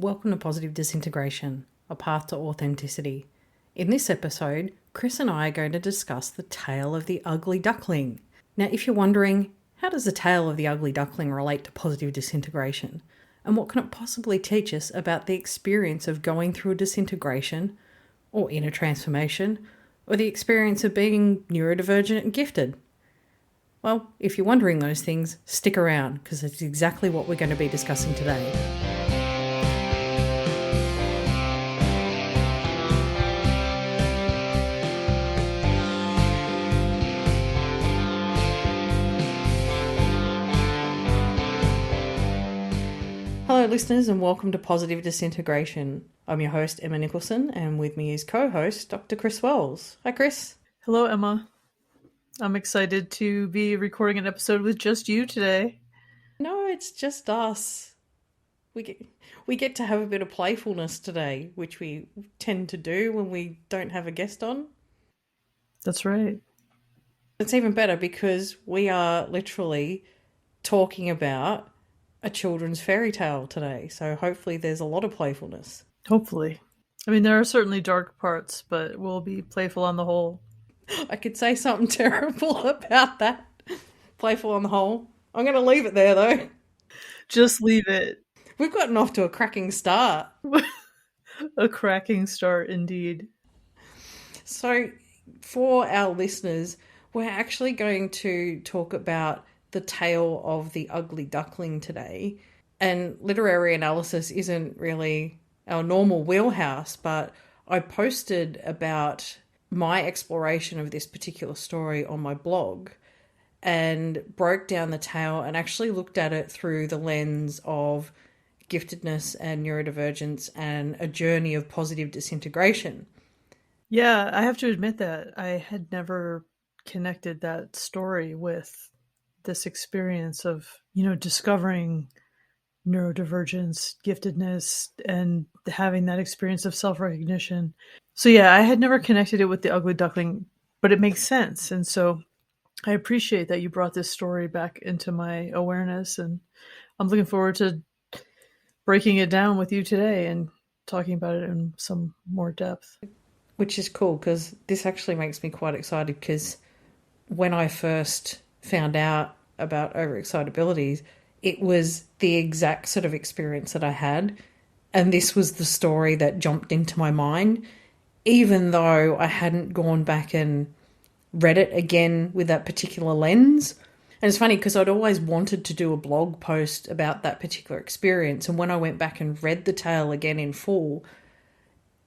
Welcome to Positive Disintegration, a path to authenticity. In this episode, Chris and I are going to discuss the tale of the ugly duckling. Now, if you're wondering, how does the tale of the ugly duckling relate to positive disintegration? And what can it possibly teach us about the experience of going through a disintegration, or inner transformation, or the experience of being neurodivergent and gifted? Well, if you're wondering those things, stick around, because it's exactly what we're going to be discussing today. Hello listeners and welcome to Positive Disintegration. I'm your host Emma Nicholson and with me is co-host Dr. Chris Wells. Hi Chris. Hello Emma. I'm excited to be recording an episode with just you today. No, it's just us. We get to have a bit of playfulness today, which we tend to do when we don't have a guest on. That's right. It's even better because we are literally talking about a children's fairy tale today, so hopefully there's a lot of playfulness. Hopefully. I mean, there are certainly dark parts, but we'll be playful on the whole. I could say something terrible about that. Playful on the whole. I'm going to leave it there, though. Just leave it. We've gotten off to a cracking start. A cracking start, indeed. So, for our listeners, we're actually going to talk about the tale of the ugly duckling today. And literary analysis isn't really our normal wheelhouse, but I posted about my exploration of this particular story on my blog and broke down the tale and actually looked at it through the lens of giftedness and neurodivergence and a journey of positive disintegration. Yeah, I have to admit that I had never connected that story with this experience of, discovering neurodivergence, giftedness, and having that experience of self-recognition. So yeah, I had never connected it with the ugly duckling, but it makes sense. And so I appreciate that you brought this story back into my awareness, and I'm looking forward to breaking it down with you today and talking about it in some more depth. Which is cool because this actually makes me quite excited because when I first found out about overexcitabilities, it was the exact sort of experience that I had. And this was the story that jumped into my mind, even though I hadn't gone back and read it again with that particular lens. And it's funny because I'd always wanted to do a blog post about that particular experience. And when I went back and read the tale again in full,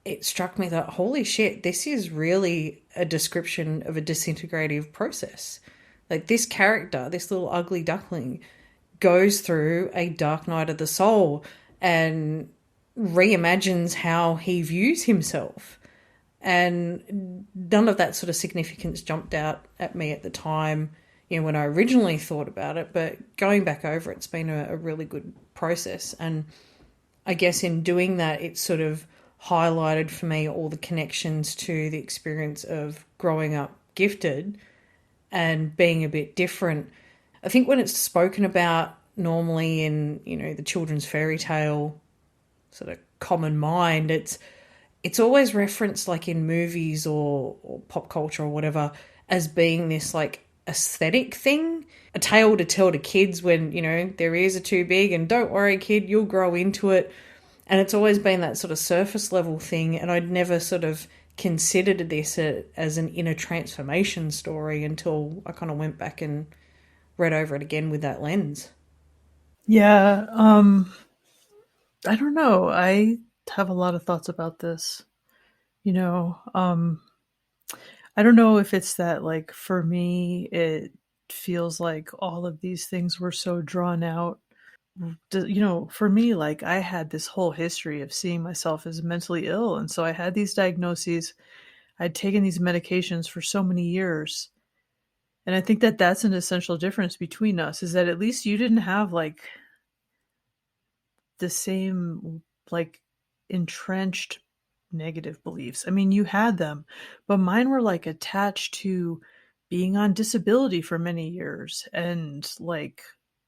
it struck me that, holy shit, this is really a description of a disintegrative process. Like this character, this little ugly duckling, goes through a dark night of the soul and reimagines how he views himself. And none of that sort of significance jumped out at me at the time, when I originally thought about it. But going back over it's been a really good process. And I guess in doing that, it sort of highlighted for me all the connections to the experience of growing up gifted and being a bit different. I think when it's spoken about normally in, the children's fairy tale sort of common mind, it's always referenced like in movies or pop culture or whatever as being this like aesthetic thing, a tale to tell to kids when, their ears are too big and don't worry kid, you'll grow into it. And it's always been that sort of surface level thing. And I'd never sort of considered this as an inner transformation story until I kind of went back and read over it again with that lens. Yeah. I don't know. I have a lot of thoughts about this. I don't know if it's that, like, for me, it feels like all of these things were so drawn out. For me, like, I had this whole history of seeing myself as mentally ill. And so I had these diagnoses. I'd taken these medications for so many years. And I think that that's an essential difference between us, is that at least you didn't have, like, the same, like, entrenched negative beliefs. I mean, you had them, but mine were, like, attached to being on disability for many years and, like,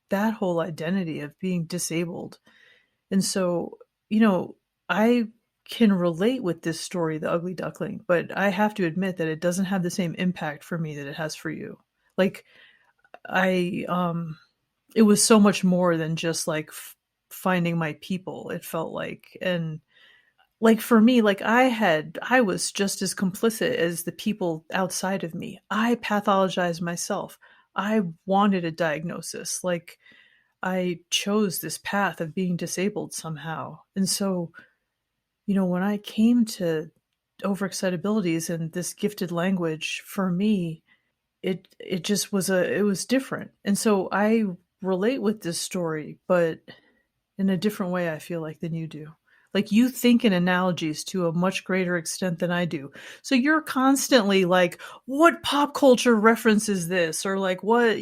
that whole identity of being disabled. And so you know, I can relate with this story, The Ugly Duckling, but I have to admit that it doesn't have the same impact for me that it has for you. Like, I, it was so much more than just like finding my people, it felt like. And like for me, like I was just as complicit as the people outside of me. I pathologized myself. I wanted a diagnosis. Like I chose this path of being disabled somehow. And so, when I came to overexcitabilities and this gifted language, for me, it just was it was different. And so I relate with this story, but in a different way, I feel like, than you do. Like you think in analogies to a much greater extent than I do. So you're constantly like, what pop culture reference is this? Or like what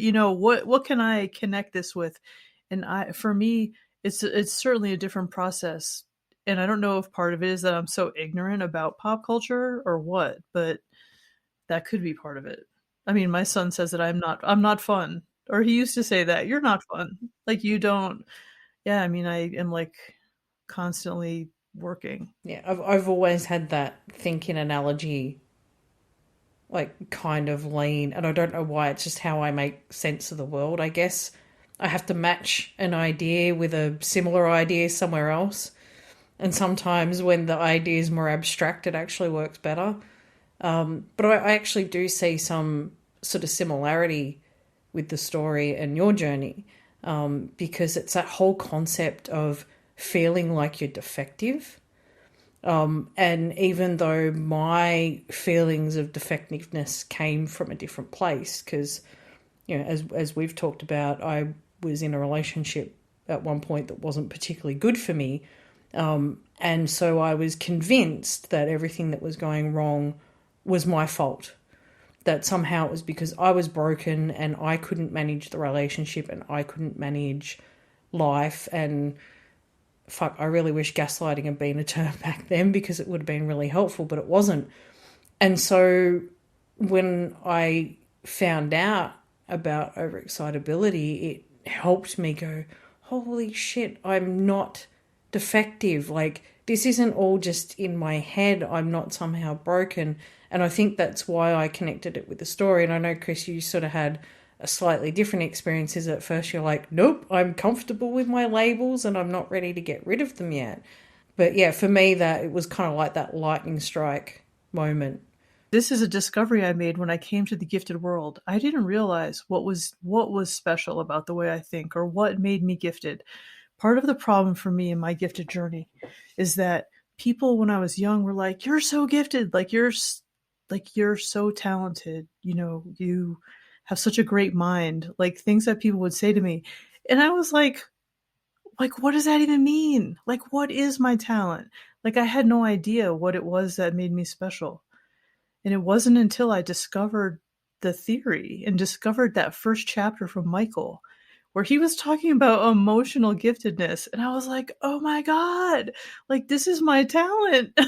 can I connect this with? And for me, it's certainly a different process. And I don't know if part of it is that I'm so ignorant about pop culture or what, but that could be part of it. I mean, my son says that I'm not fun. Or he used to say that, you're not fun. Like you don't. Yeah, I mean, I am like constantly working. Yeah, I've always had that thinking analogy, like kind of lean, and I don't know why. It's just how I make sense of the world. I guess I have to match an idea with a similar idea somewhere else, and sometimes when the idea is more abstract, it actually works better. But I actually do see some sort of similarity with the story and your journey, because it's that whole concept of feeling like you're defective. And even though my feelings of defectiveness came from a different place, because, as we've talked about, I was in a relationship at one point that wasn't particularly good for me. And so I was convinced that everything that was going wrong was my fault. That somehow it was because I was broken and I couldn't manage the relationship and I couldn't manage life. And fuck, I really wish gaslighting had been a term back then, because it would have been really helpful, but it wasn't. And so when I found out about overexcitability, it helped me go, holy shit, I'm not defective. Like, this isn't all just in my head. I'm not somehow broken. And I think that's why I connected it with the story. And I know, Chris, you sort of had a slightly different experiences. At first you're like, nope, I'm comfortable with my labels and I'm not ready to get rid of them yet. But yeah, for me, that it was kind of like that lightning strike moment. This is a discovery I made when I came to the gifted world. I didn't realize what was special about the way I think or what made me gifted. Part of the problem for me in my gifted journey is that people when I was young were like, you're so gifted, like you're so talented, you have such a great mind, like things that people would say to me. And I was like, what does that even mean? Like, what is my talent? Like, I had no idea what it was that made me special. And it wasn't until I discovered the theory and discovered that first chapter from Michael, where he was talking about emotional giftedness. And I was like, oh my God, like, this is my talent.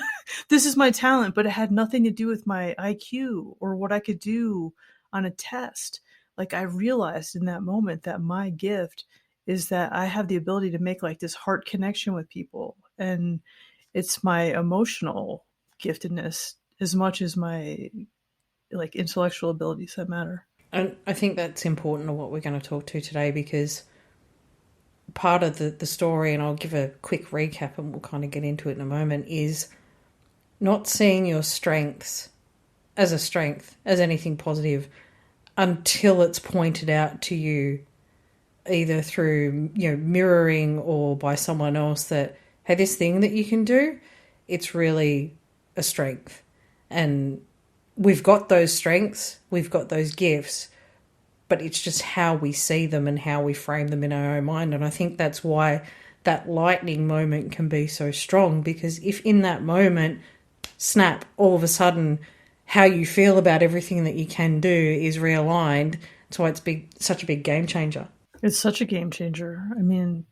This is my talent, but it had nothing to do with my IQ or what I could do on a test. Like, I realized in that moment that my gift is that I have the ability to make like this heart connection with people. And it's my emotional giftedness as much as my like intellectual abilities that matter. And I think that's important to what we're going to talk to today, because part of the story, and I'll give a quick recap and we'll kind of get into it in a moment, is not seeing your strengths as a strength, as anything positive, until it's pointed out to you, either through, mirroring or by someone else, that, hey, this thing that you can do, it's really a strength. And we've got those strengths, we've got those gifts, but it's just how we see them and how we frame them in our own mind. And I think that's why that lightning moment can be so strong, because if in that moment, snap, all of a sudden, how you feel about everything that you can do is realigned, that's why it's such a big game changer. It's such a game changer. I mean,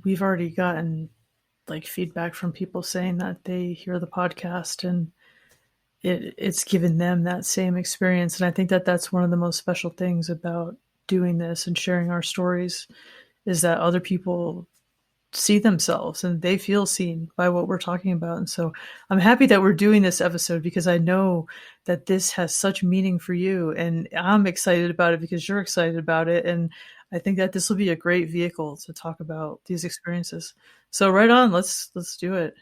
we've already gotten like feedback from people saying that they hear the podcast and it's given them that same experience. And I think that that's one of the most special things about doing this and sharing our stories, is that other people see themselves and they feel seen by what we're talking about. And so I'm happy that we're doing this episode because I know that this has such meaning for you, and I'm excited about it because you're excited about it. And I think that this will be a great vehicle to talk about these experiences. So right on, let's do it.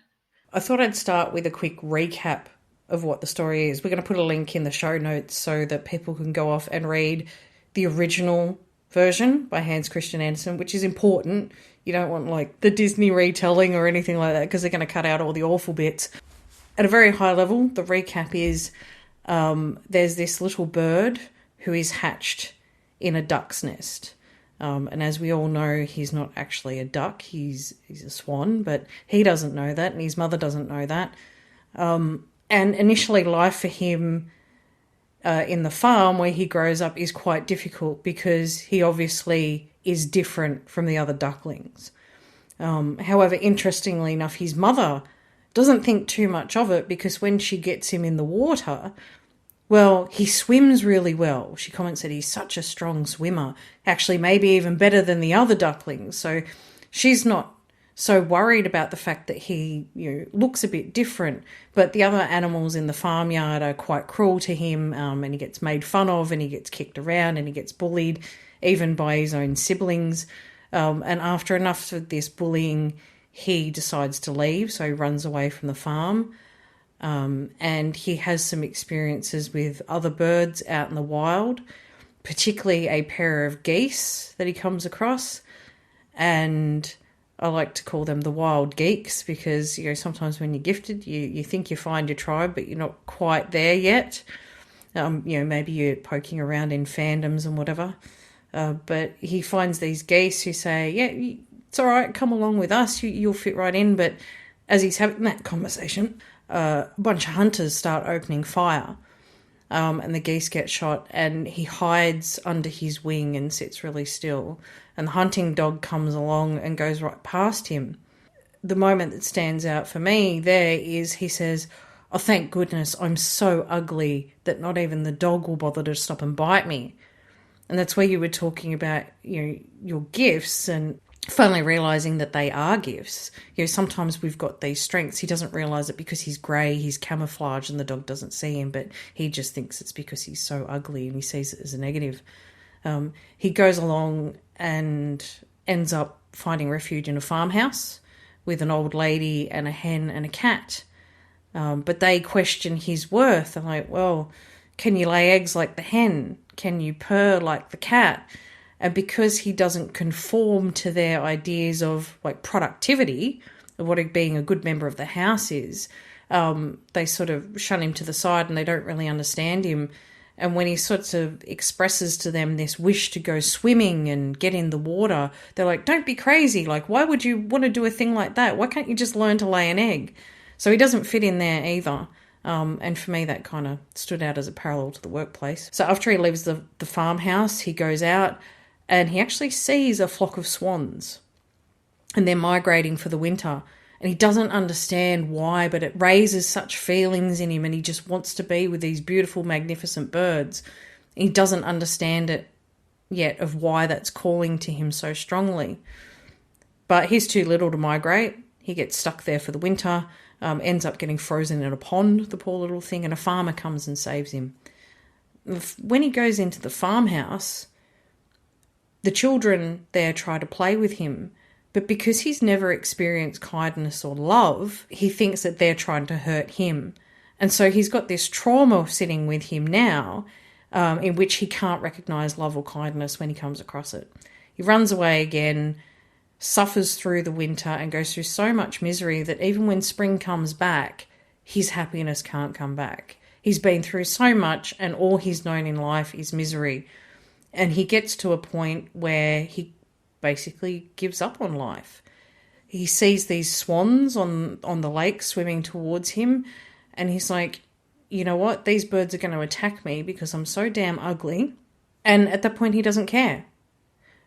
I thought I'd start with a quick recap of what the story is. We're going to put a link in the show notes so that people can go off and read the original version by Hans Christian Andersen, which is important. You don't want like the Disney retelling or anything like that because they're going to cut out all the awful bits. At a very high level, the recap is there's this little bird who is hatched in a duck's nest. And as we all know, he's not actually a duck, he's a swan, but he doesn't know that and his mother doesn't know that. And initially life for him in the farm where he grows up is quite difficult because he obviously is different from the other ducklings. However, interestingly enough, his mother doesn't think too much of it because when she gets him in the water, well, he swims really well. She comments that he's such a strong swimmer, actually maybe even better than the other ducklings. So she's not so worried about the fact that he looks a bit different, but the other animals in the farmyard are quite cruel to him, and he gets made fun of and he gets kicked around and he gets bullied even by his own siblings. And after enough of this bullying, he decides to leave, so he runs away from the farm. And he has some experiences with other birds out in the wild, particularly a pair of geese that he comes across. And I like to call them the wild geeks because, sometimes when you're gifted, you think you find your tribe, but you're not quite there yet. Maybe you're poking around in fandoms and whatever. But he finds these geese who say, yeah, it's all right, come along with us, you'll fit right in. But as he's having that conversation, a bunch of hunters start opening fire, and the geese get shot, and he hides under his wing and sits really still. And the hunting dog comes along and goes right past him. The moment that stands out for me there is he says, oh, thank goodness I'm so ugly that not even the dog will bother to stop and bite me. And that's where you were talking about, your gifts and finally realising that they are gifts. Sometimes we've got these strengths. He doesn't realise it because he's grey, he's camouflaged and the dog doesn't see him, but he just thinks it's because he's so ugly and he sees it as a negative. He goes along and ends up finding refuge in a farmhouse with an old lady and a hen and a cat. But they question his worth. I'm like, well, can you lay eggs like the hen? Can you purr like the cat? And because he doesn't conform to their ideas of like productivity, of what being a good member of the house is, they sort of shun him to the side and they don't really understand him. And when he sort of expresses to them this wish to go swimming and get in the water, they're like, don't be crazy. Like, why would you want to do a thing like that? Why can't you just learn to lay an egg? So he doesn't fit in there either. And for me, that kind of stood out as a parallel to the workplace. So after he leaves the farmhouse, he goes out and he actually sees a flock of swans and they're migrating for the winter. And he doesn't understand why, but it raises such feelings in him and he just wants to be with these beautiful, magnificent birds. He doesn't understand it yet of why that's calling to him so strongly. But he's too little to migrate. He gets stuck there for the winter, ends up getting frozen in a pond, the poor little thing, and a farmer comes and saves him. When he goes into the farmhouse, the children there try to play with him, but because he's never experienced kindness or love, he thinks that they're trying to hurt him. And so he's got this trauma sitting with him now, in which he can't recognise love or kindness when he comes across it. He runs away again, suffers through the winter and goes through so much misery that even when spring comes back, his happiness can't come back. He's been through so much and all he's known in life is misery. And he gets to a point where he basically gives up on life. He sees these swans on the lake swimming towards him and he's like, you know what, these birds are going to attack me because I'm so damn ugly. And at that point he doesn't care.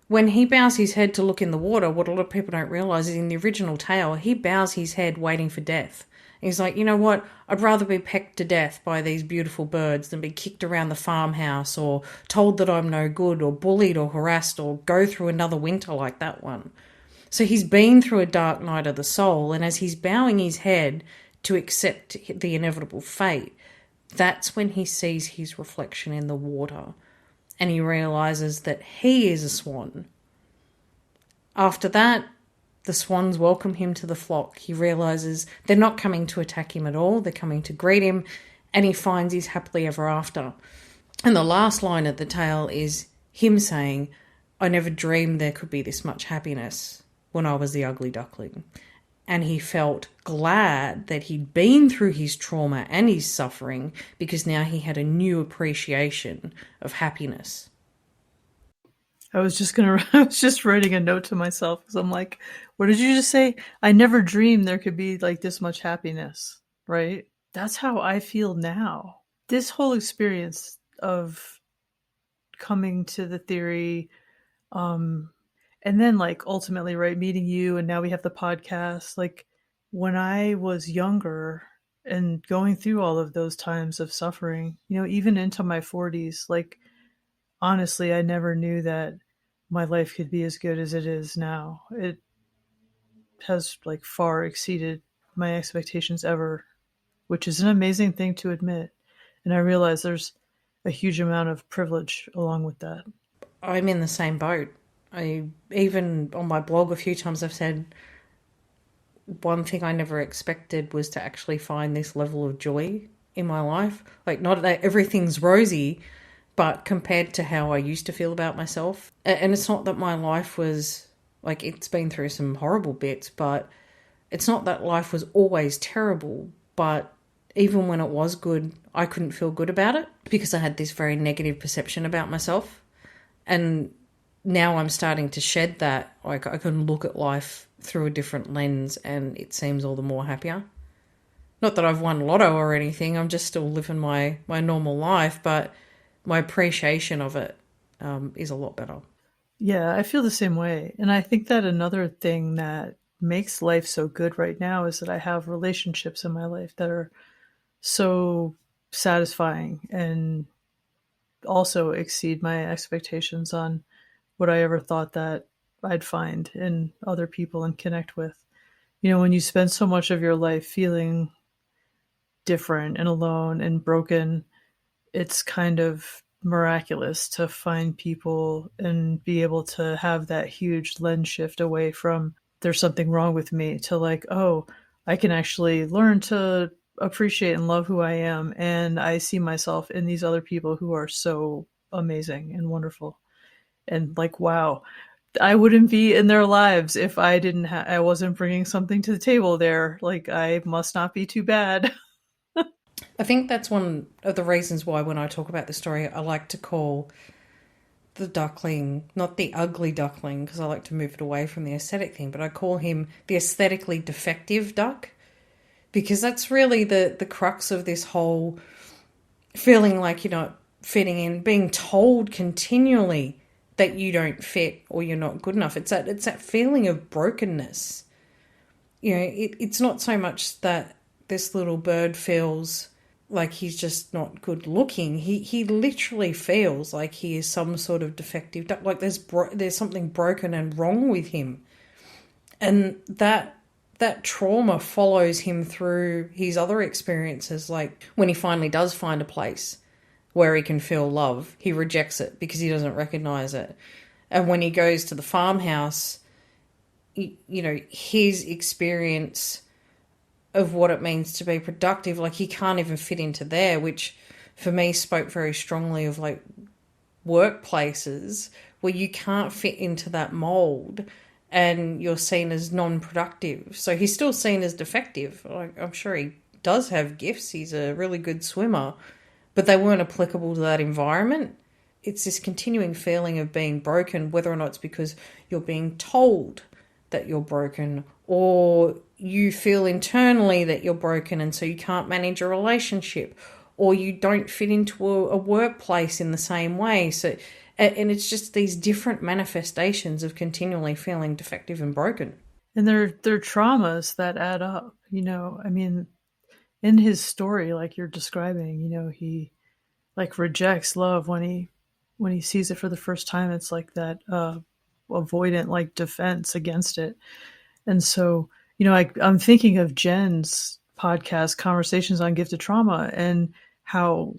When he bows his head to look in the water, what a lot of people don't realise is in the original tale, he bows his head waiting for death. He's like, you know what, I'd rather be pecked to death by these beautiful birds than be kicked around the farmhouse or told that I'm no good or bullied or harassed or go through another winter like that one. So he's been through a dark night of the soul, and as he's bowing his head to accept the inevitable fate, that's when he sees his reflection in the water and he realizes that he is a swan. After that, the swans welcome him to the flock. He realizes they're not coming to attack him at all, they're coming to greet him, and he finds his happily ever after. And the last line of the tale is him saying, I never dreamed there could be this much happiness when I was the ugly duckling. And he felt glad that he'd been through his trauma and his suffering because now he had a new appreciation of happiness. I was just writing a note to myself because I'm like, what did you just say? I never dreamed there could be like this much happiness, right? That's how I feel now. This whole experience of coming to the theory, and then like ultimately, right, meeting you, and now we have the podcast. Like when I was younger and going through all of those times of suffering, even into my 40s, like honestly, I never knew that my life could be as good as it is now. It has like far exceeded my expectations ever, which is an amazing thing to admit. And I realize there's a huge amount of privilege along with that. I'm in the same boat. I even on my blog a few times I've said one thing I never expected was to actually find this level of joy in my life. Like, not that everything's rosy, but compared to how I used to feel about myself. And it's not that my life was, like, it's been through some horrible bits, but it's not that life was always terrible. But even when it was good, I couldn't feel good about it because I had this very negative perception about myself. And now I'm starting to shed that. Like, I can look at life through a different lens and it seems all the more happier. Not that I've won lotto or anything, I'm just still living my normal life, but my appreciation of it is a lot better. Yeah, I feel the same way. And I think that another thing that makes life so good right now is that I have relationships in my life that are so satisfying and also exceed my expectations on what I ever thought that I'd find in other people and connect with. When you spend so much of your life feeling different and alone and broken, it's kind of miraculous to find people and be able to have that huge lens shift away from there's something wrong with me to like, oh, I can actually learn to appreciate and love who I am. And I see myself in these other people who are so amazing and wonderful. And like, wow, I wouldn't be in their lives if I didn't I wasn't bringing something to the table there. Like, I must not be too bad. I think that's one of the reasons why when I talk about the story, I like to call the duckling, not the ugly duckling, because I like to move it away from the aesthetic thing, but I call him the aesthetically defective duck, because that's really the crux of this whole feeling like you're not fitting in, being told continually that you don't fit or you're not good enough. It's that feeling of brokenness. It's not so much that this little bird feels like he's just not good looking. He literally feels like he is some sort of defective duck. Like there's something broken and wrong with him, and that trauma follows him through his other experiences. Like when he finally does find a place where he can feel love, he rejects it because he doesn't recognize it. And when he goes to the farmhouse, his experience of what it means to be productive, like he can't even fit into there, which for me spoke very strongly of like workplaces where you can't fit into that mold and you're seen as non-productive. So he's still seen as defective. Like, I'm sure he does have gifts. He's a really good swimmer, but they weren't applicable to that environment. It's this continuing feeling of being broken, whether or not it's because you're being told that you're broken or you feel internally that you're broken and so you can't manage a relationship or you don't fit into a workplace in the same way. So, and it's just these different manifestations of continually feeling defective and broken. And they're traumas that add up, I mean, in his story, like you're describing, he like rejects love when he sees it for the first time. It's like that avoidant like defense against it. And so, I'm thinking of Jen's podcast, Conversations on Gifted Trauma, and how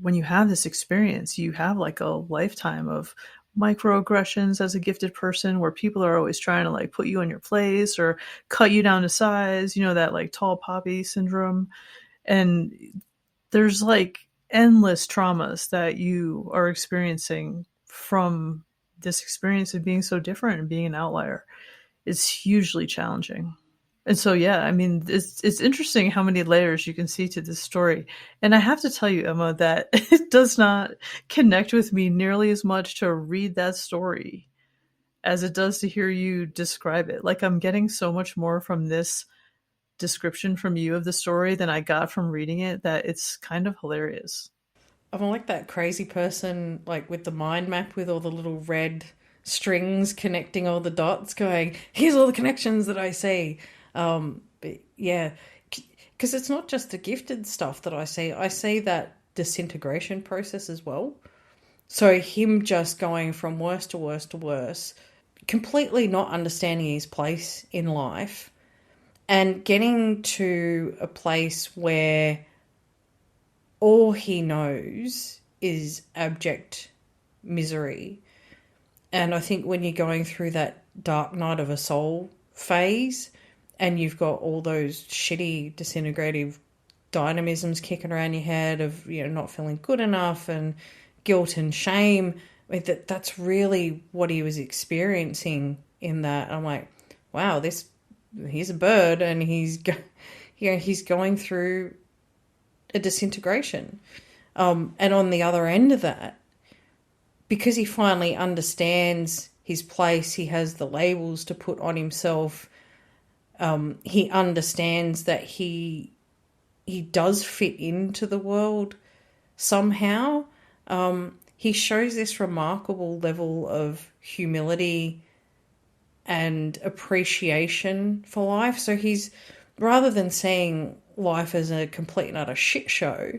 when you have this experience, you have like a lifetime of microaggressions as a gifted person where people are always trying to like put you in your place or cut you down to size, that like tall poppy syndrome. And there's like endless traumas that you are experiencing from this experience of being so different and being an outlier. It's hugely challenging. And so, yeah, I mean, it's interesting how many layers you can see to this story. And I have to tell you, Emma, that it does not connect with me nearly as much to read that story as it does to hear you describe it. Like, I'm getting so much more from this description from you of the story than I got from reading it that it's kind of hilarious. I'm like that crazy person, like with the mind map with all the little red strings connecting all the dots, going, here's all the connections that I see. But yeah, because it's not just the gifted stuff that I see that disintegration process as well. So him just going from worse to worse to worse, completely not understanding his place in life, and getting to a place where all he knows is abject misery. And I think when you're going through that dark night of a soul phase and you've got all those shitty disintegrative dynamisms kicking around your head of, not feeling good enough and guilt and shame, I mean, that's really what he was experiencing in that. I'm like, wow, he's a bird and he's going through a disintegration. And on the other end of that, because he finally understands his place, he has the labels to put on himself. He understands that he does fit into the world somehow. He shows this remarkable level of humility and appreciation for life. So he's, rather than seeing life as a complete and utter shit show,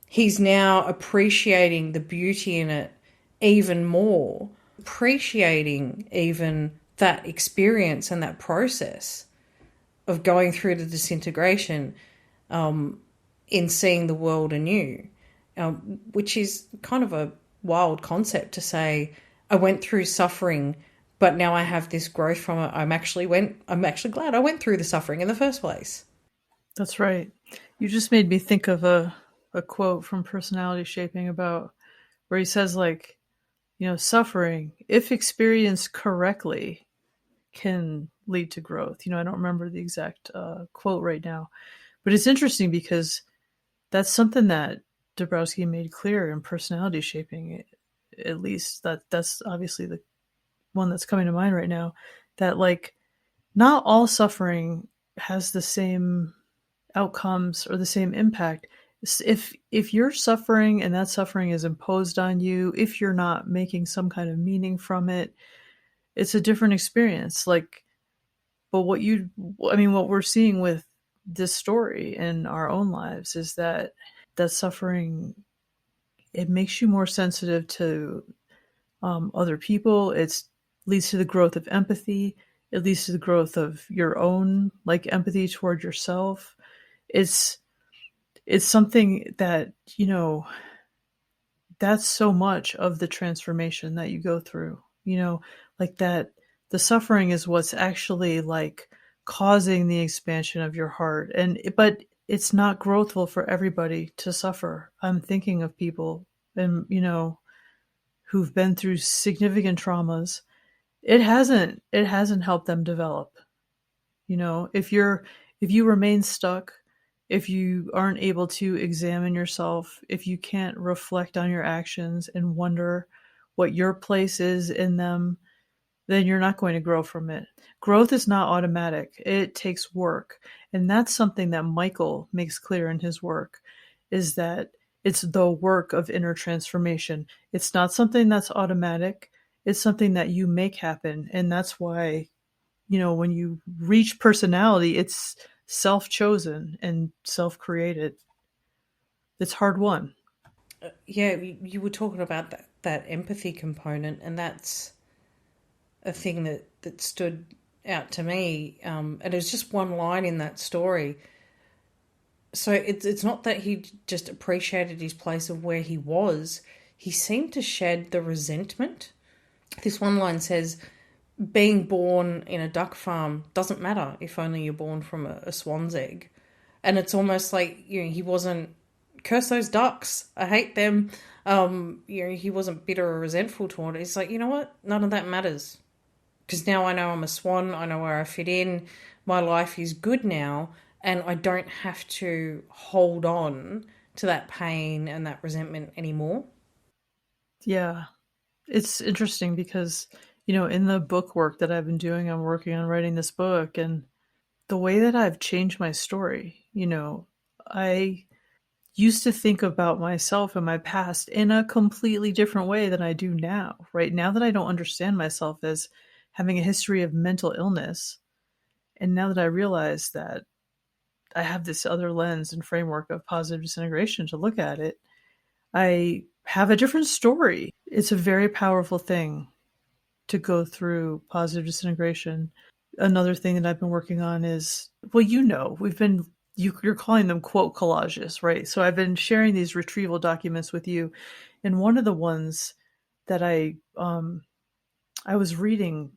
he's now appreciating the beauty in it even more, appreciating even that experience and that process of going through the disintegration, in seeing the world anew, which is kind of a wild concept to say, I went through suffering, but now I have this growth from it. I'm actually glad I went through the suffering in the first place. That's right. You just made me think of a quote from Personality Shaping about where he says, like, suffering, if experienced correctly, can lead to growth. I don't remember the exact quote right now, but it's interesting because that's something that Dąbrowski made clear in Personality Shaping. At least that's obviously the one that's coming to mind right now. That like not all suffering has the same outcomes or the same impact. If you're suffering and that suffering is imposed on you, if you're not making some kind of meaning from it, it's a different experience. Like, but what we're seeing with this story in our own lives is that suffering, it makes you more sensitive to other people. It leads to the growth of empathy. It leads to the growth of your own like empathy toward yourself. It's something that, that's so much of the transformation that you go through, like that the suffering is what's actually like causing the expansion of your heart. But it's not growthful for everybody to suffer. I'm thinking of people and, who've been through significant traumas. It hasn't helped them develop. If you remain stuck, if you aren't able to examine yourself, if you can't reflect on your actions and wonder what your place is in them, then you're not going to grow from it. Growth is not automatic. It takes work. And that's something that Michael makes clear in his work, is that it's the work of inner transformation. It's not something that's automatic. It's something that you make happen. And that's why, when you reach personality, it's self-chosen and self-created. It's hard won. Yeah, you were talking about that empathy component, and that's a thing that stood out to me, and it was just one line in that story. So it's not that he just appreciated his place of where he was. He seemed to shed the resentment. This one line says, being born in a duck farm doesn't matter if only you're born from a swan's egg. And it's almost like, he wasn't, curse those ducks, I hate them. He wasn't bitter or resentful toward it. It's like, you know what? None of that matters. Because now I know I'm a swan, I know where I fit in, my life is good now, and I don't have to hold on to that pain and that resentment anymore. Yeah. It's interesting because, in the book work that I've been doing, I'm working on writing this book, and the way that I've changed my story, I used to think about myself and my past in a completely different way than I do now, right? Now that I don't understand myself as having a history of mental illness, and now that I realize that I have this other lens and framework of positive disintegration to look at it, I have a different story. It's a very powerful thing to go through positive disintegration. Another thing that I've been working on is, well, you're calling them quote collages, right? So I've been sharing these retrieval documents with you, and one of the ones that I was reading,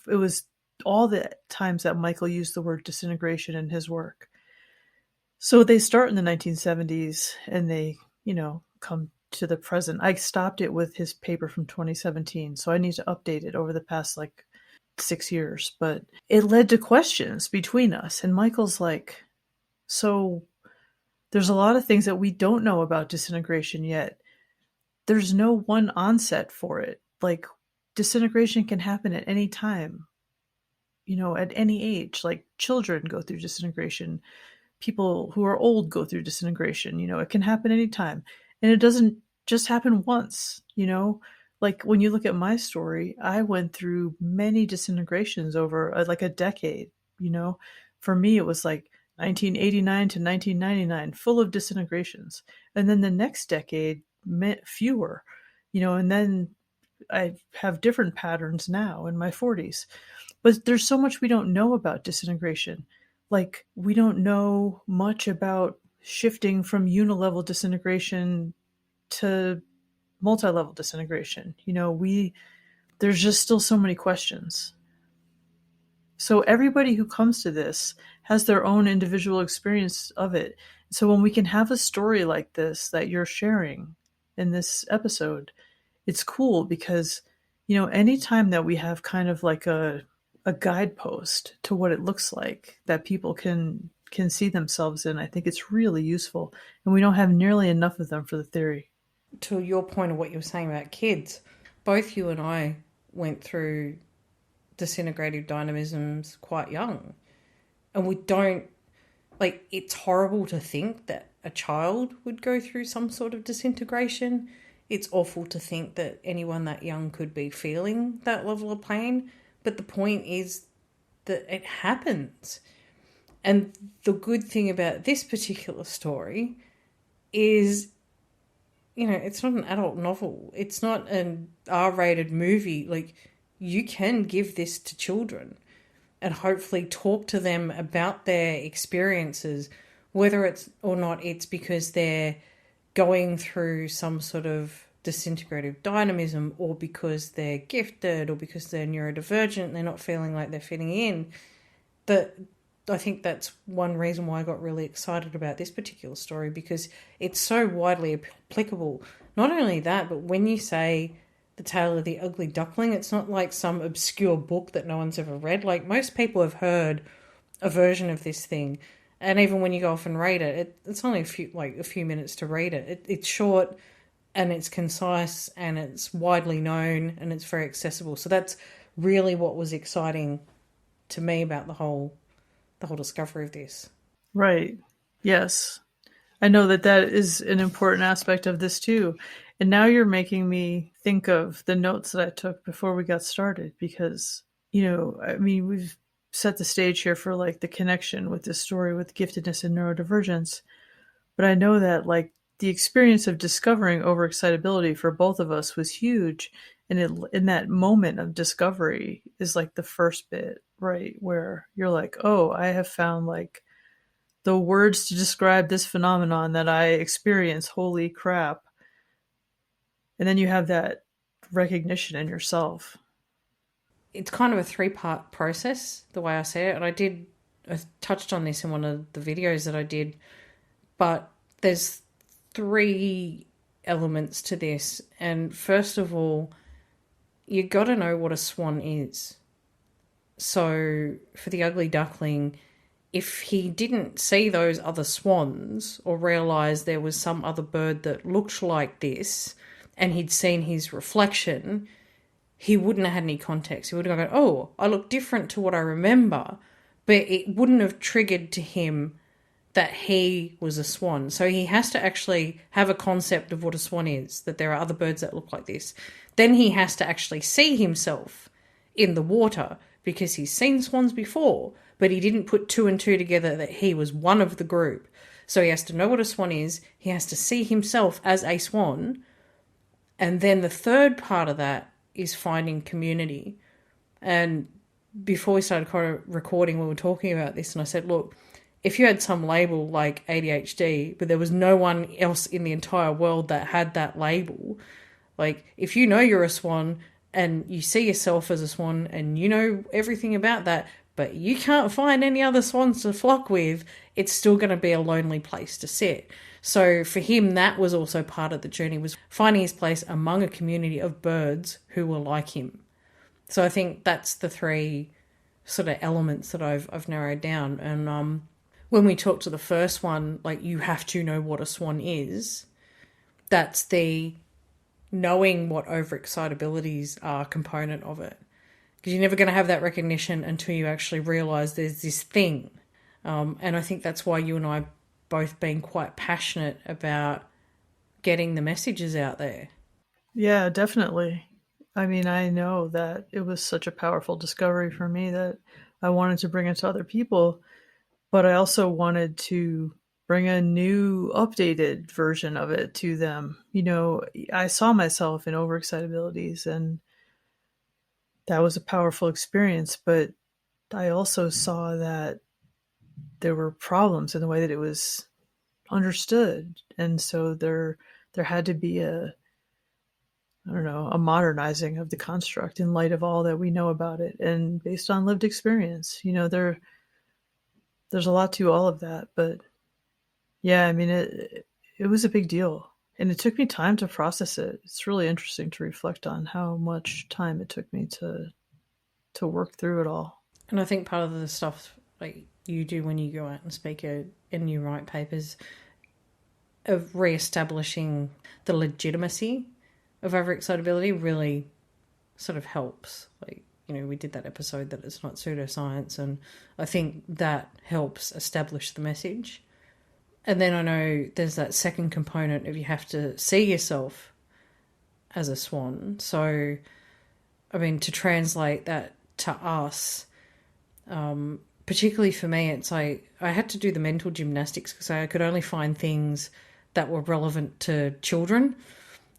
it was all the times that Michael used the word disintegration in his work. So they start in the 1970s and they, come to the present. I stopped it with his paper from 2017, so I need to update it over the past 6 years. But it led to questions between us. And Michael's like, so there's a lot of things that we don't know about disintegration yet. There's no one onset for it. Like, disintegration can happen at any time, at any age. Like, children go through disintegration. People who are old go through disintegration. It can happen anytime. And it doesn't just happen once, Like, when you look at my story, I went through many disintegrations over a decade, For me, it was like 1989 to 1999, full of disintegrations. And then the next decade meant fewer, and then I have different patterns now in my 40s. But there's so much we don't know about disintegration. Like, we don't know much about shifting from unilevel disintegration to multi-level disintegration. There's just still so many questions. So everybody who comes to this has their own individual experience of it. So when we can have a story like this that you're sharing in this episode, it's cool because, anytime that we have kind of like a guidepost to what it looks like that people can see themselves in, I think it's really useful. And we don't have nearly enough of them for the theory. To your point of what you were saying about kids, both you and I went through disintegrative dynamisms quite young. And we don't, it's horrible to think that a child would go through some sort of disintegration. It's awful to think that anyone that young could be feeling that level of pain. But the point is that it happens. And the good thing about this particular story is, it's not an adult novel. It's not an R-rated movie. Like, you can give this to children and hopefully talk to them about their experiences, whether it's or not it's because they're going through some sort of disintegrative dynamism, or because they're gifted, or because they're neurodivergent and they're not feeling like they're fitting in. That I think that's one reason why I got really excited about this particular story, because it's so widely applicable. Not only that, but when you say The Tale of the Ugly Duckling, it's not like some obscure book that no one's ever read. Like, most people have heard a version of this thing, and even when you go off and read it, it's only a few minutes to read it. It's short and it's concise and it's widely known and it's very accessible. So that's really what was exciting to me about the whole discovery of this. Right. Yes. I know that is an important aspect of this too. And now you're making me think of the notes that I took before we got started, because, we've set the stage here for the connection with this story with giftedness and neurodivergence. But I know that the experience of discovering overexcitability for both of us was huge. And in that moment of discovery is like the first bit, right? Where you're like, oh, I have found like the words to describe this phenomenon that I experience. Holy crap. And then you have that recognition in yourself. It's kind of a three-part process, the way I see it. And I touched on this in one of the videos that I did, but there's three elements to this. And first of all, you got to know what a swan is. So for the ugly duckling, if he didn't see those other swans or realise there was some other bird that looked like this and he'd seen his reflection, he wouldn't have had any context. He would have gone, oh, I look different to what I remember, but it wouldn't have triggered to him that he was a swan. So he has to actually have a concept of what a swan is, that there are other birds that look like this. Then he has to actually see himself in the water because he's seen swans before, but he didn't put two and two together that he was one of the group. So he has to know what a swan is. He has to see himself as a swan. And then the third part of that is finding community. And before we started recording, we were talking about this, and I said, look, if you had some label like ADHD, but there was no one else in the entire world that had that label, like if you know you're a swan and you see yourself as a swan and you know everything about that, but you can't find any other swans to flock with, it's still going to be a lonely place to sit. So for him, that was also part of the journey, was finding his place among a community of birds who were like him. So I think that's the three sort of elements that I've narrowed down. And when we talk to the first one, like you have to know what a swan is, that's the knowing what overexcitabilities are component of it. Because you're never going to have that recognition until you actually realise there's this thing. And I think that's why you and I both been quite passionate about getting the messages out there. Yeah, definitely. I mean, I know that it was such a powerful discovery for me that I wanted to bring it to other people, but I also wanted to bring a new, updated version of it to them. You know, I saw myself in overexcitabilities, and that was a powerful experience, but I also saw that there were problems in the way that it was understood. And so there had to be a modernizing of the construct in light of all that we know about it and based on lived experience. You know, there's a lot to all of that, but yeah, I mean, it was a big deal, and it took me time to process it. It's really interesting to reflect on how much time it took me to work through it all. And I think part of the stuff like you do when you go out and speak and you write papers of re-establishing the legitimacy of overexcitability really sort of helps. Like, you know, we did that episode that it's not pseudoscience, and I think that helps establish the message. And then I know there's that second component of you have to see yourself as a swan. So, I mean, to translate that to us, particularly for me, it's like I had to do the mental gymnastics because I could only find things that were relevant to children.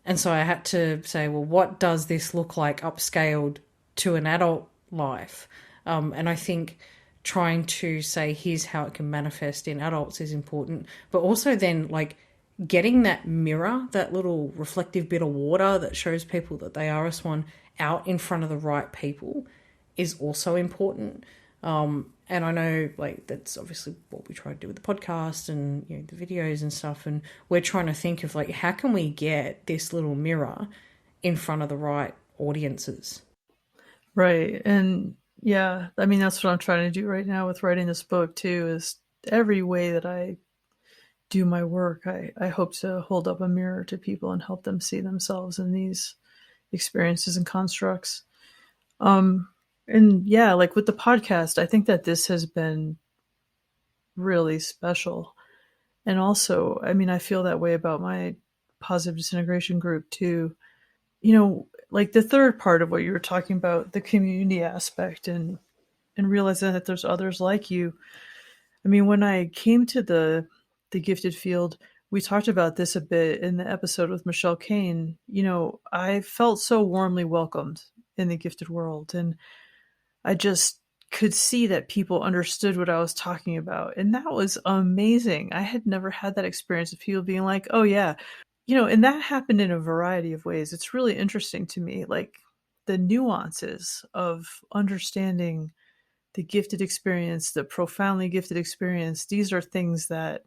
And so I had to say, well, what does this look like upscaled to an adult life? And I think trying to say, here's how it can manifest in adults is important. But also then, like, getting that mirror, that little reflective bit of water that shows people that they are a swan, out in front of the right people is also important. And I know, like, that's obviously what we try to do with the podcast and, you know, the videos and stuff. And we're trying to think of, like, how can we get this little mirror in front of the right audiences? Right. And yeah, I mean, that's what I'm trying to do right now with writing this book too, is every way that I do my work, I hope to hold up a mirror to people and help them see themselves in these experiences and constructs. And yeah, like with the podcast, I think that this has been really special. And also, I mean, I feel that way about my positive disintegration group too. You know, like the third part of what you were talking about, the community aspect and realizing that there's others like you. I mean, when I came to the gifted field, we talked about this a bit in the episode with Michelle Kane. I felt so warmly welcomed in the gifted world, and I just could see that people understood what I was talking about. And that was amazing. I had never had that experience of people being like, oh, yeah. And that happened in a variety of ways. It's really interesting to me, like the nuances of understanding the gifted experience, the profoundly gifted experience. These are things that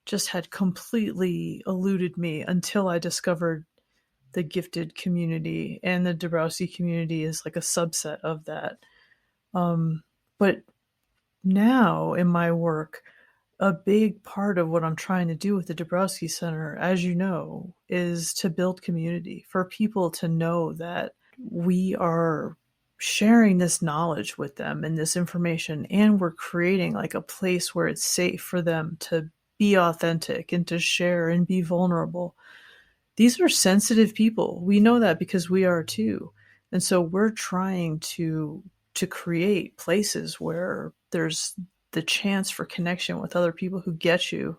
just had completely eluded me until I discovered the gifted community, and the Dąbrowski community is like a subset of that. But now in my work, a big part of what I'm trying to do with the Dąbrowski Center, as you know, is to build community for people to know that we are sharing this knowledge with them and this information, and we're creating like a place where it's safe for them to be authentic and to share and be vulnerable. These are sensitive people. We know that because we are too. And so we're trying to create places where there's the chance for connection with other people who get you,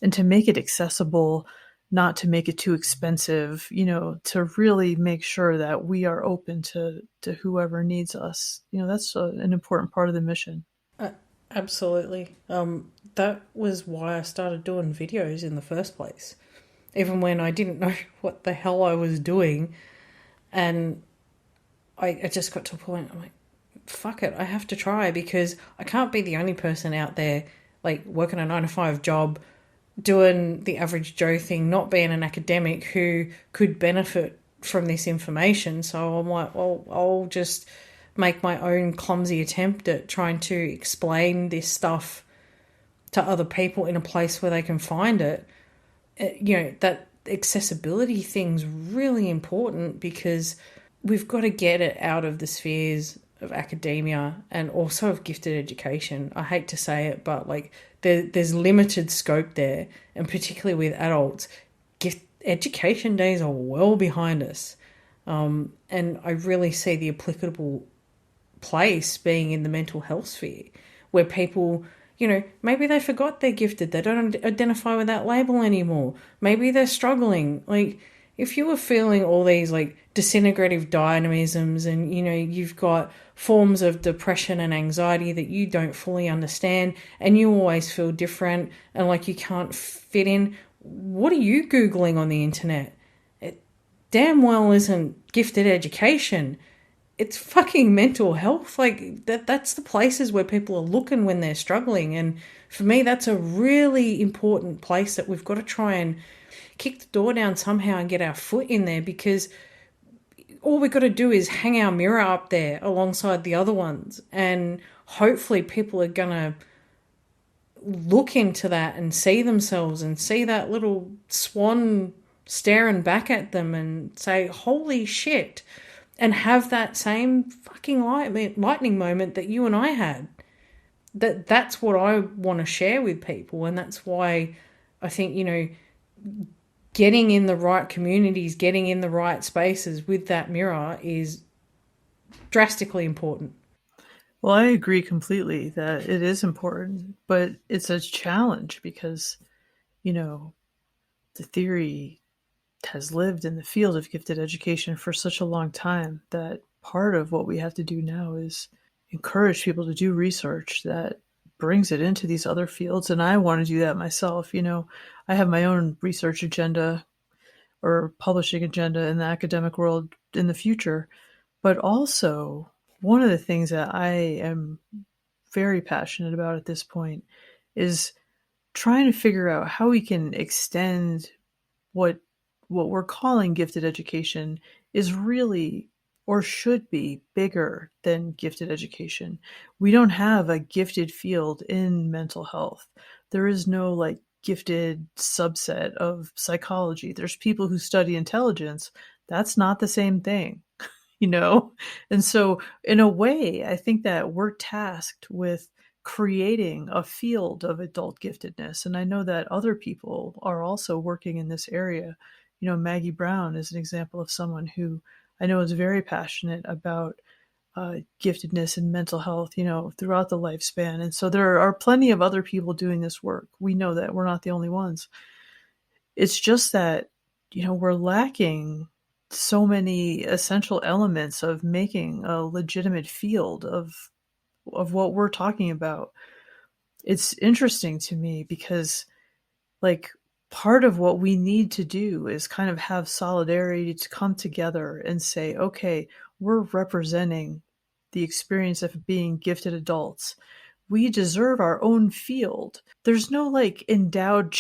and to make it accessible, not to make it too expensive, to really make sure that we are open to whoever needs us. That's an important part of the mission. Absolutely. That was why I started doing videos in the first place, even when I didn't know what the hell I was doing. And I just got to a point, I'm like, fuck it, I have to try, because I can't be the only person out there like working a 9-to-5 job, doing the average Joe thing, not being an academic who could benefit from this information. So I'm like, well, I'll just make my own clumsy attempt at trying to explain this stuff to other people in a place where they can find it. That accessibility thing's really important, because we've got to get it out of the spheres of academia and also of gifted education. I hate to say it, but like there's limited scope there, and particularly with adults, gift education days are well behind us. And I really see the applicable place being in the mental health sphere, where people, maybe they forgot they're gifted. They don't identify with that label anymore. Maybe they're struggling. Like, if you were feeling all these like disintegrative dynamisms, and you've got forms of depression and anxiety that you don't fully understand, and you always feel different and like you can't fit in, what are you Googling on the internet? It damn well isn't gifted education. It's fucking mental health. Like that's the places where people are looking when they're struggling. And for me, that's a really important place that we've got to try and kick the door down somehow and get our foot in there, because all we've got to do is hang our mirror up there alongside the other ones, and hopefully people are going to look into that and see themselves and see that little swan staring back at them and say, holy shit, and have that same fucking lightning moment that you and I had. That's what I want to share with people, and that's why I think, getting in the right communities, getting in the right spaces with that mirror is drastically important. Well, I agree completely that it is important, but it's a challenge because, the theory has lived in the field of gifted education for such a long time that part of what we have to do now is encourage people to do research that brings it into these other fields. And I want to do that myself. I have my own research agenda or publishing agenda in the academic world in the future. But also, one of the things that I am very passionate about at this point is trying to figure out how we can extend what we're calling gifted education is really, or should be, bigger than gifted education. We don't have a gifted field in mental health. There is no like gifted subset of psychology. There's people who study intelligence. That's not the same thing, And so in a way, I think that we're tasked with creating a field of adult giftedness. And I know that other people are also working in this area. Maggie Brown is an example of someone who I know is very passionate about giftedness and mental health, throughout the lifespan. And so there are plenty of other people doing this work. We know that we're not the only ones. It's just that, we're lacking so many essential elements of making a legitimate field of what we're talking about. It's interesting to me because, like, part of what we need to do is kind of have solidarity to come together and say, okay, we're representing the experience of being gifted adults. We deserve our own field. There's no endowed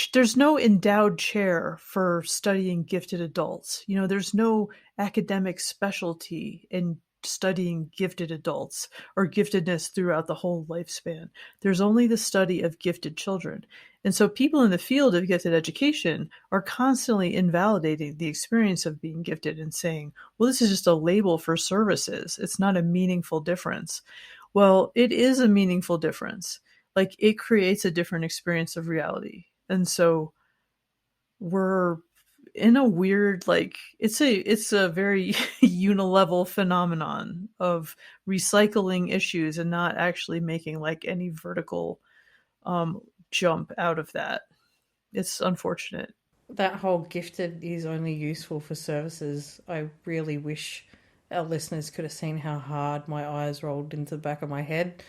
chair for studying gifted adults. There's no academic specialty in studying gifted adults or giftedness throughout the whole lifespan. There's only the study of gifted children. And so people in the field of gifted education are constantly invalidating the experience of being gifted and saying, well, this is just a label for services. It's not a meaningful difference. Well, it is a meaningful difference. Like, it creates a different experience of reality. And so we're in a weird, like, it's a very unilevel phenomenon of recycling issues and not actually making like any vertical jump out of that. It's unfortunate. That whole gifted is only useful for services. I really wish our listeners could have seen how hard my eyes rolled into the back of my head.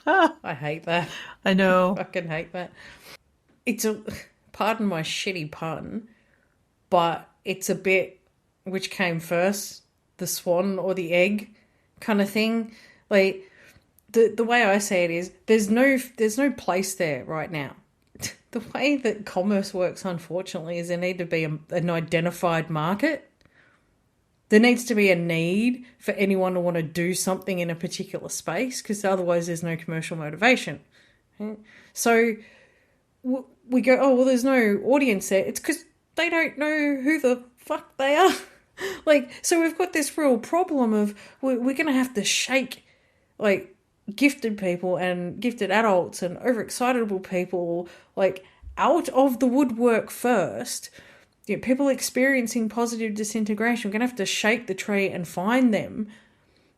I hate that. I know. I fucking hate that. Pardon my shitty pun, but it's a bit, which came first, the swan or the egg kind of thing. Like, the way I say it is, there's no place there right now. The way that commerce works, unfortunately, is there need to be an identified market. There needs to be a need for anyone to want to do something in a particular space, because otherwise there's no commercial motivation. So we go, oh, well, there's no audience there. It's because they don't know who the fuck they are. Like, so we've got this real problem of we're going to have to shake, like, gifted people and gifted adults and overexcitable people, like, out of the woodwork first. People experiencing positive disintegration, we're going to have to shake the tree and find them.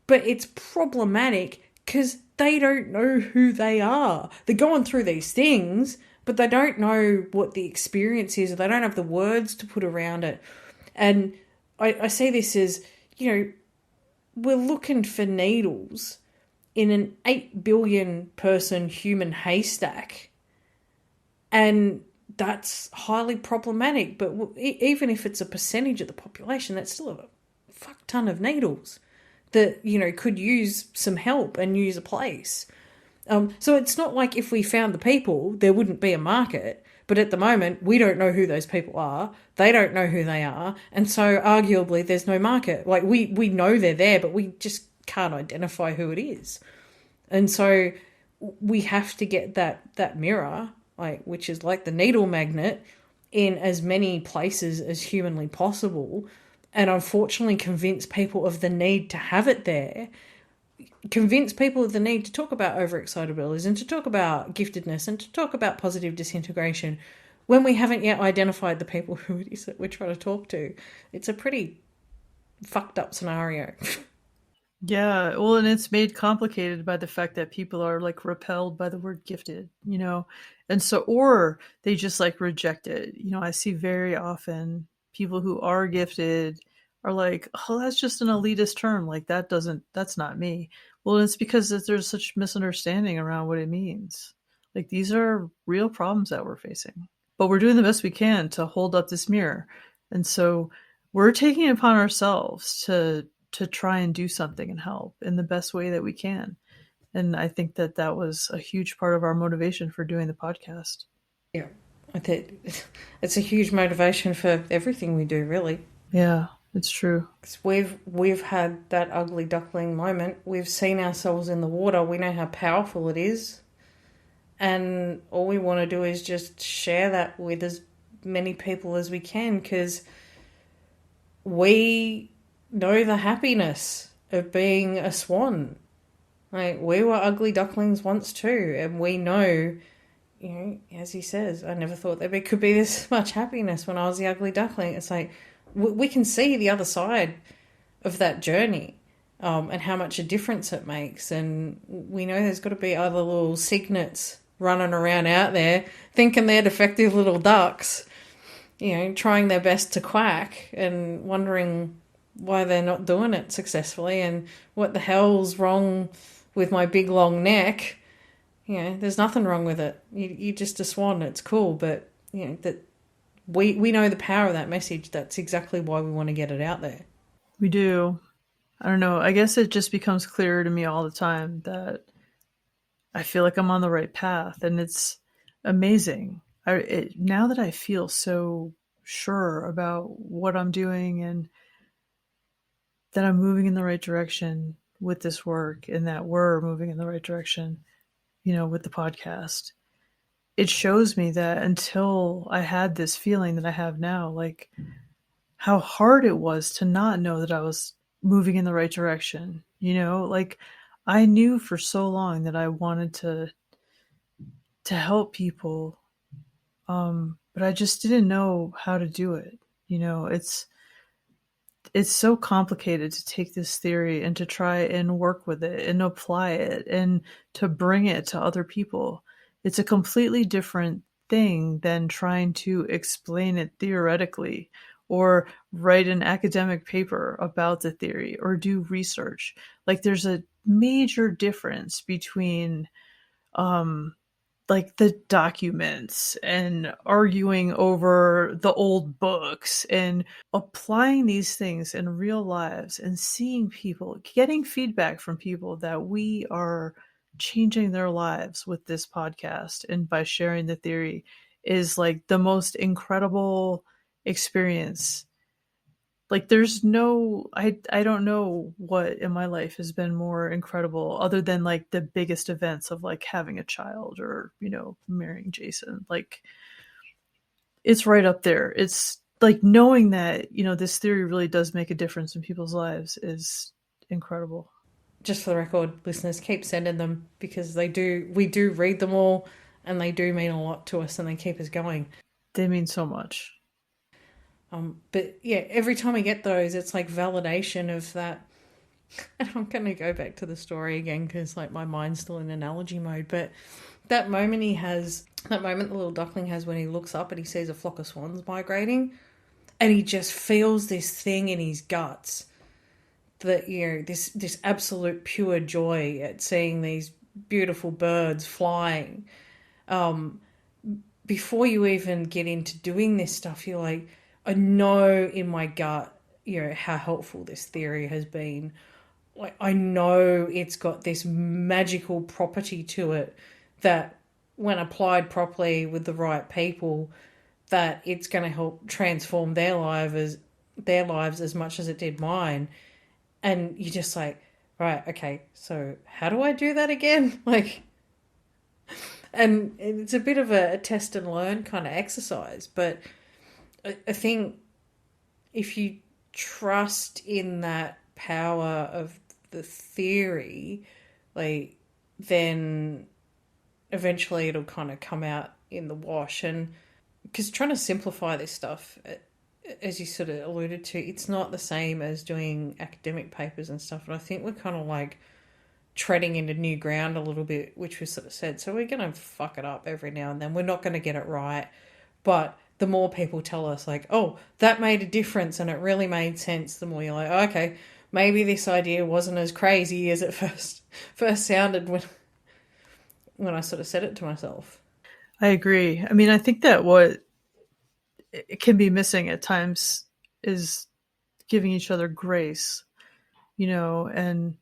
But it's problematic because they don't know who they are. They're going through these things, but they don't know what the experience is, or they don't have the words to put around it. And I see this as, we're looking for needles in an 8 billion person human haystack. And that's highly problematic. But even if it's a percentage of the population, that's still a fuck ton of needles that, could use some help and use a place. So it's not like if we found the people, there wouldn't be a market. But at the moment, we don't know who those people are. They don't know who they are. And so arguably there's no market. Like, we know they're there, but we just can't identify who it is. And so we have to get that mirror, like, which is like the needle magnet, in as many places as humanly possible, and unfortunately convince people of the need to have it there. Convince people of the need to talk about overexcitabilities and to talk about giftedness and to talk about positive disintegration when we haven't yet identified the people who it is that we're trying to talk to. It's a pretty fucked up scenario. Yeah, well, and it's made complicated by the fact that people are like repelled by the word gifted, and so, or they just like reject it. I see very often people who are gifted are like, oh, that's just an elitist term. Like, that's not me. Well, it's because there's such misunderstanding around what it means. Like, these are real problems that we're facing, but we're doing the best we can to hold up this mirror. And so we're taking it upon ourselves to try and do something and help in the best way that we can. And I think that was a huge part of our motivation for doing the podcast. Yeah, I think it's a huge motivation for everything we do, really. Yeah, it's true. We've had that ugly duckling moment. We've seen ourselves in the water. We know how powerful it is. And all we want to do is just share that with as many people as we can, because we know the happiness of being a swan. Like, we were ugly ducklings once too, and we know, as he says, I never thought there could be this much happiness when I was the ugly duckling. It's like, we can see the other side of that journey, and how much a difference it makes. And we know there's got to be other little cygnets running around out there thinking they're defective little ducks, trying their best to quack and wondering why they're not doing it successfully and what the hell's wrong with my big long neck. There's nothing wrong with it. You're just a swan. It's cool, but that we know the power of that message. That's exactly why we want to get it out there. We do. I don't know. I guess it just becomes clearer to me all the time that I feel like I'm on the right path, and it's amazing. Now that I feel so sure about what I'm doing and that I'm moving in the right direction with this work, and that we're moving in the right direction, with the podcast. It shows me that until I had this feeling that I have now, like how hard it was to not know that I was moving in the right direction. Like I knew for so long that I wanted to help people, but I just didn't know how to do it. It's so complicated to take this theory and to try and work with it and apply it and to bring it to other people. It's a completely different thing than trying to explain it theoretically or write an academic paper about the theory or do research. Like there's a major difference between like the documents and arguing over the old books and applying these things in real lives and seeing people, getting feedback from people that we are changing their lives with this podcast and by sharing the theory is like the most incredible experience. Like there's no, I don't know what in my life has been more incredible other than like the biggest events of like having a child or, marrying Jason. Like it's right up there. It's like knowing that, this theory really does make a difference in people's lives is incredible. Just for the record, listeners, keep sending them because we do read them all and they do mean a lot to us and they keep us going. They mean so much. But yeah, every time we get those, it's like validation of that. And I'm going to go back to the story again because like my mind's still in analogy mode. But that moment the little duckling has when he looks up and he sees a flock of swans migrating, and he just feels this thing in his guts that this absolute pure joy at seeing these beautiful birds flying. Before you even get into doing this stuff, you're like, I know in my gut, how helpful this theory has been. Like, I know it's got this magical property to it that when applied properly with the right people, that it's going to help transform their lives as much as it did mine. And you're just like, right, okay, so how do I do that again? Like, and it's a bit of a test and learn kind of exercise, but I think if you trust in that power of the theory, like, then eventually it'll kind of come out in the wash. And because trying to simplify this stuff, as you sort of alluded to, it's not the same as doing academic papers and stuff. And I think we're kind of like treading into new ground a little bit, which we sort of said. So we're going to fuck it up every now and then. We're not going to get it right. But the more people tell us like, oh, that made a difference and it really made sense, the more you're like, oh, okay, maybe this idea wasn't as crazy as it first sounded when I sort of said it to myself. I agree. I mean, I think that what it can be missing at times is giving each other grace, and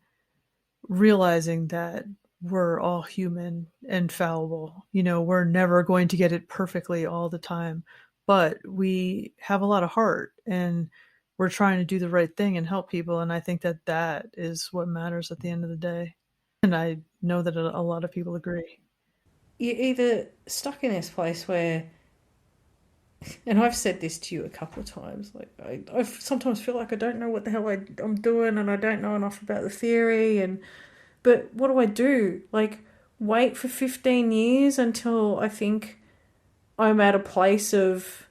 realizing that we're all human and fallible. We're never going to get it perfectly all the time, but we have a lot of heart and we're trying to do the right thing and help people. And I think that is what matters at the end of the day. And I know that a lot of people agree. You're either stuck in this place where, and I've said this to you a couple of times, like I sometimes feel like I don't know what the hell I'm doing and I don't know enough about the theory, but what do I do? Like, wait for 15 years until I think I'm at a place of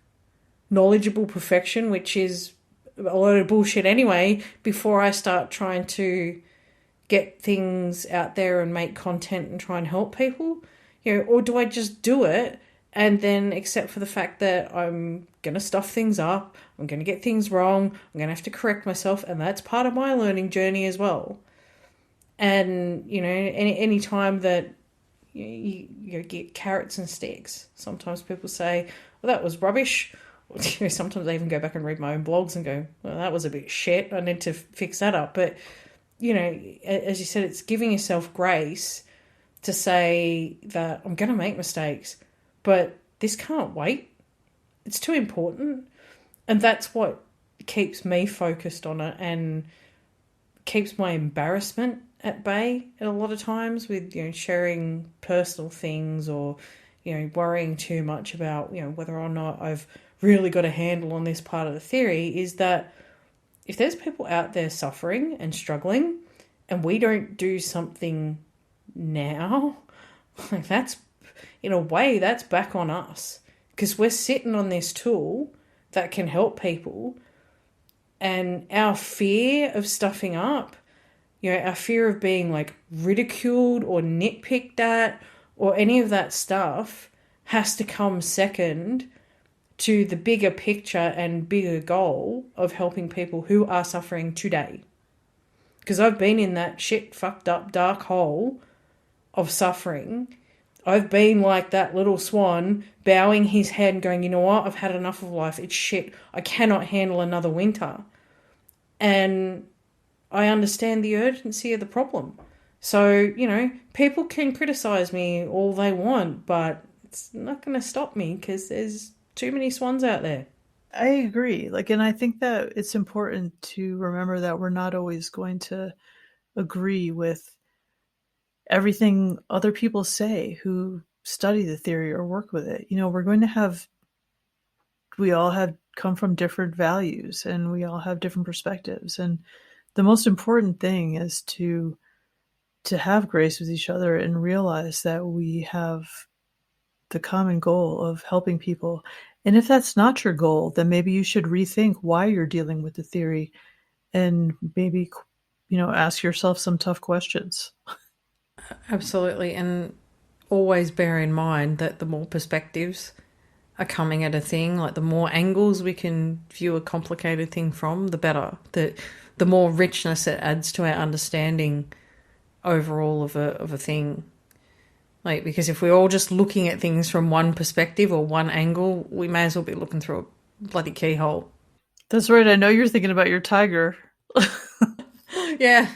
knowledgeable perfection, which is a load of bullshit anyway, before I start trying to get things out there and make content and try and help people? Or do I just do it and then accept for the fact that I'm going to stuff things up, I'm going to get things wrong, I'm going to have to correct myself, and that's part of my learning journey as well. And, any time that you get carrots and sticks, sometimes people say, well, that was rubbish. Sometimes I even go back and read my own blogs and go, well, that was a bit shit, I need to fix that up. But, as you said, it's giving yourself grace to say that I'm going to make mistakes, but this can't wait. It's too important. And that's what keeps me focused on it and keeps my embarrassment at bay a lot of times with, sharing personal things or, worrying too much about, whether or not I've really got a handle on this part of the theory, is that if there's people out there suffering and struggling and we don't do something now, like that's, in a way, that's back on us, because we're sitting on this tool that can help people, and our fear of stuffing up, our fear of being like ridiculed or nitpicked at or any of that stuff has to come second to the bigger picture and bigger goal of helping people who are suffering today. Because I've been in that shit fucked up dark hole of suffering. I've been like that little swan bowing his head and going, you know what, I've had enough of life. It's shit. I cannot handle another winter. And I understand the urgency of the problem. So, people can criticize me all they want, but it's not going to stop me because there's too many swans out there. I agree. And I think that it's important to remember that we're not always going to agree with everything other people say who study the theory or work with it. We're going to we all have come from different values and we all have different perspectives. And the most important thing is to have grace with each other and realize that we have the common goal of helping people. And if that's not your goal, then maybe you should rethink why you're dealing with the theory and maybe, ask yourself some tough questions. Absolutely. And always bear in mind that the more perspectives are coming at a thing, like the more angles we can view a complicated thing from, the better. The more richness it adds to our understanding overall of a thing. Because if we're all just looking at things from one perspective or one angle, we may as well be looking through a bloody keyhole. That's right. I know you're thinking about your tiger. Yeah.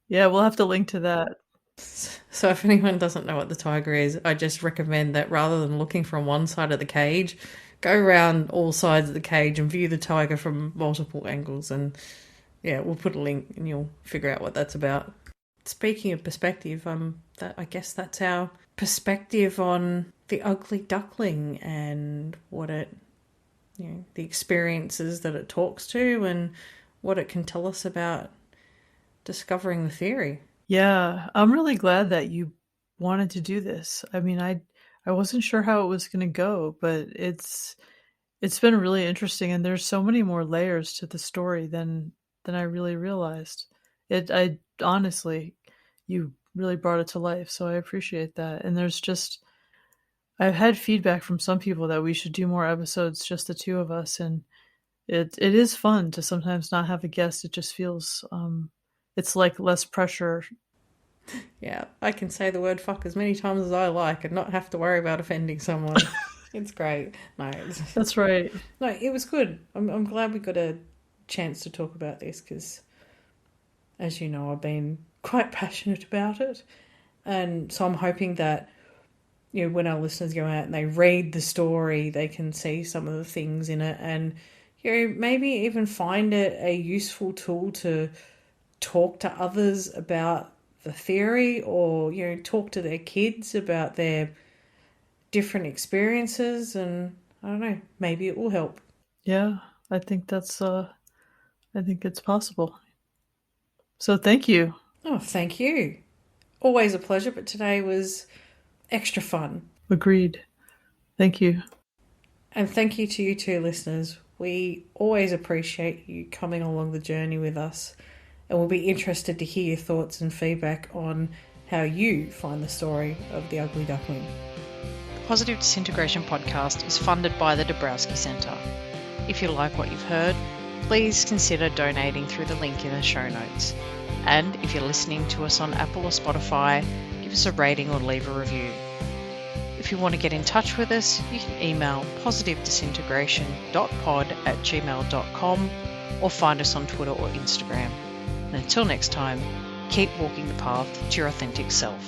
Yeah, we'll have to link to that. So if anyone doesn't know what the tiger is, I just recommend that rather than looking from one side of the cage, go around all sides of the cage and view the tiger from multiple angles. And yeah, we'll put a link and you'll figure out what that's about. Speaking of perspective, I guess that's our perspective on the Ugly Duckling and what it, the experiences that it talks to and what it can tell us about discovering the theory. Yeah, I'm really glad that you wanted to do this. I mean, I wasn't sure how it was going to go, but it's been really interesting, and there's so many more layers to the story than I really realized. I honestly, you really brought it to life, so I appreciate that. And I've had feedback from some people that we should do more episodes, just the two of us, and it is fun to sometimes not have a guest. It just feels it's like less pressure. Yeah, I can say the word fuck as many times as I like and not have to worry about offending someone. It's great. No, that's right. No, it was good. I'm glad we got a chance to talk about this because, as you know, I've been quite passionate about it. And so I'm hoping that, when our listeners go out and they read the story, they can see some of the things in it and, maybe even find it a useful tool to talk to others about the theory or, talk to their kids about their different experiences. And I don't know, maybe it will help. Yeah, I think I think it's possible. So thank you. Oh, thank you. Always a pleasure, but today was extra fun. Agreed. Thank you. And thank you to you two listeners. We always appreciate you coming along the journey with us, and we'll be interested to hear your thoughts and feedback on how you find the story of the Ugly Duckling. Positive Disintegration podcast is funded by the Dąbrowski Centre. If you like what you've heard, please consider donating through the link in the show notes. And if you're listening to us on Apple or Spotify, give us a rating or leave a review. If you want to get in touch with us, you can email positivedisintegration.pod@gmail.com or find us on Twitter or Instagram. And until next time, keep walking the path to your authentic self.